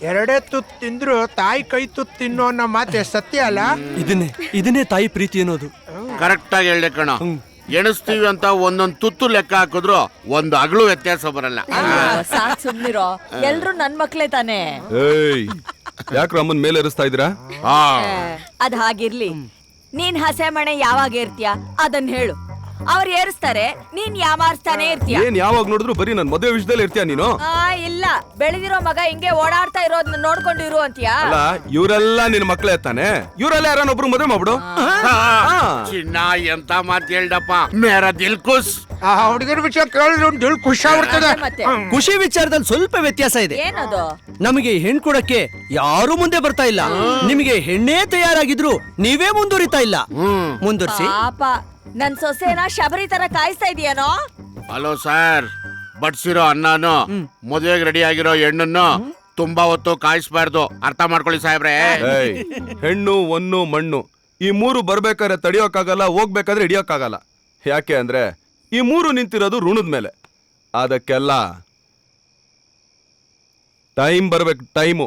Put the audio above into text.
ಎರಡೇ ತುತ್ತು ತಿಂದ್ರು ತಾಯಿ ಕೈ ತುತ್ತು ತಿನ್ನೋ ಅನ್ನೋ ಮಾತೆ ಸತ್ಯ ಅಲ್ಲ. ಇದನ್ನೇ ತಾಯಿ ಪ್ರೀತಿ ಅನ್ನೋದು. ಕರೆಕ್ಟ್ ಆಗಿ ಹೇಳ್ದೆ ಕಣ. ಎಣಿಸ್ತೀವಿ ಅಂತ ಒಂದೊಂದ್ ತುತ್ತು ಲೆಕ್ಕ ಹಾಕಿದ್ರು ಒಂದು ಅಗಳು ವ್ಯತ್ಯಾಸ ಬರಲ್ಲ. ಸಾಕ್ ಸುಮ್ನಿರೋ, ಎಲ್ರು ನನ್ ಮಕ್ಳೇ ತಾನೆ. ಏಯ್, ಯಾಕ್ರ ಅಮ್ಮನ್ ಮೇಲೆ ಏರಿಸ್ತಾ ಇದ್ದೀರಾ? ಅದ್ ಹಾಗಿರ್ಲಿ, ನೀನ್ ಹಸೆ ಮಣೆ ಯಾವಾಗ ಏರ್ತೀಯ ಅದನ್ನ ಹೇಳು. ಅವ್ರು ಏರಿಸ್ತಾರೆ, ನೀನ್ ಯಾಮಾರಿಸ್ತಾನೆ ಇರ್ತೀಯ. ಏನ್ ಯಾವಾಗ ನೋಡಿದ್ರು ಬರೀ ನನ್ ಮದುವೆ ವಿಷಯದಲ್ಲಿ ಇರ್ತೀಯ ನೀನು? ಇಲ್ಲ, ಬೆಳೆದಿರೋ ಮಗ ಹಿಂಗೆ ಓಡಾಡ್ತಾ ಇರೋದನ್ನ ನೋಡ್ಕೊಂಡು ಇರು ಅಂತೀಯ. ಅಲ್ಲ, ಇವರೆಲ್ಲ ನಿನ್ ಮಕ್ಳೇ ತಾನೆ, ಇವರೆಲ್ಲ ಯಾರನ್ನೊಬ್ರು ಮದುವೆ ಮಾಡ್ಬಿಡು. ಚಿನ್ನ ಎಂತ ಮಾತು ಹೇಳ್ದಪ್ಪ, ಮೇರ ದಿಲ್ ಖುಷ್. ಆ ಹುಡುಗರ ವಿಷಯ ಕೇಳಿದ್ರೆ ಖುಷಿ ಆಗ್ಬಿಡ್ತದೆ. ಮತ್ತೆ ಖುಷಿ ವಿಚಾರದಲ್ಲಿ ಸ್ವಲ್ಪ ವ್ಯತ್ಯಾಸ ಇದೆ. ಏನದು? ನಮಗೆ ಹೆಣ್ ಕೊಡಕ್ಕೆ ಯಾರು ಮುಂದೆ ಬರ್ತಾ ಇಲ್ಲ. ನಿಮಗೆ ಹೆಣ್ಣೇ ತಯಾರಾಗಿದ್ರು ನೀವೇ ಮುಂದುವರಿತಾ ಇಲ್ಲ. ಮುಂದುವರಿಸಿ. ಪಾಪ, ನನ್ ಸೊಸೆನ ಶಬರಿ ತರ ಕಾಯಿಸ್ತಾ ಇದೀಯನೋ? ಹಲೋ ಸರ್, ಬಡ್ಸಿರೋ ಅನ್ನನು ಮದುವೆಗೆ ರೆಡಿ ಆಗಿರೋ ಹೆಣ್ಣನ್ನು ತುಂಬಾ ಹೊತ್ತು ಕಾಯಿಸ್ಬಾರ್ದು, ಅರ್ಥ ಮಾಡ್ಕೊಳ್ಳಿ ಸಾಹೇಬ್ರೆ. ಏಯ್, ಹೆಣ್ಣು ಒನ್ನು ಮಣ್ಣು ಈ ಮೂರು ಬರ್ಬೇಕಾದ್ರೆ ತಡಿಯೋಕ್ಕಾಗಲ್ಲ, ಹೋಗ್ಬೇಕಾದ್ರೆ ಹಿಡಿಯೋಕ್ಕಾಗಲ್ಲ. ಯಾಕೆ ಅಂದ್ರೆ ಈ ಮೂರು ನಿಂತಿರೋದು ಋಣದ ಮೇಲೆ. ಅದಕ್ಕೆಲ್ಲ ಟೈಮ್ ಬರ್ಬೇಕು, ಟೈಮು.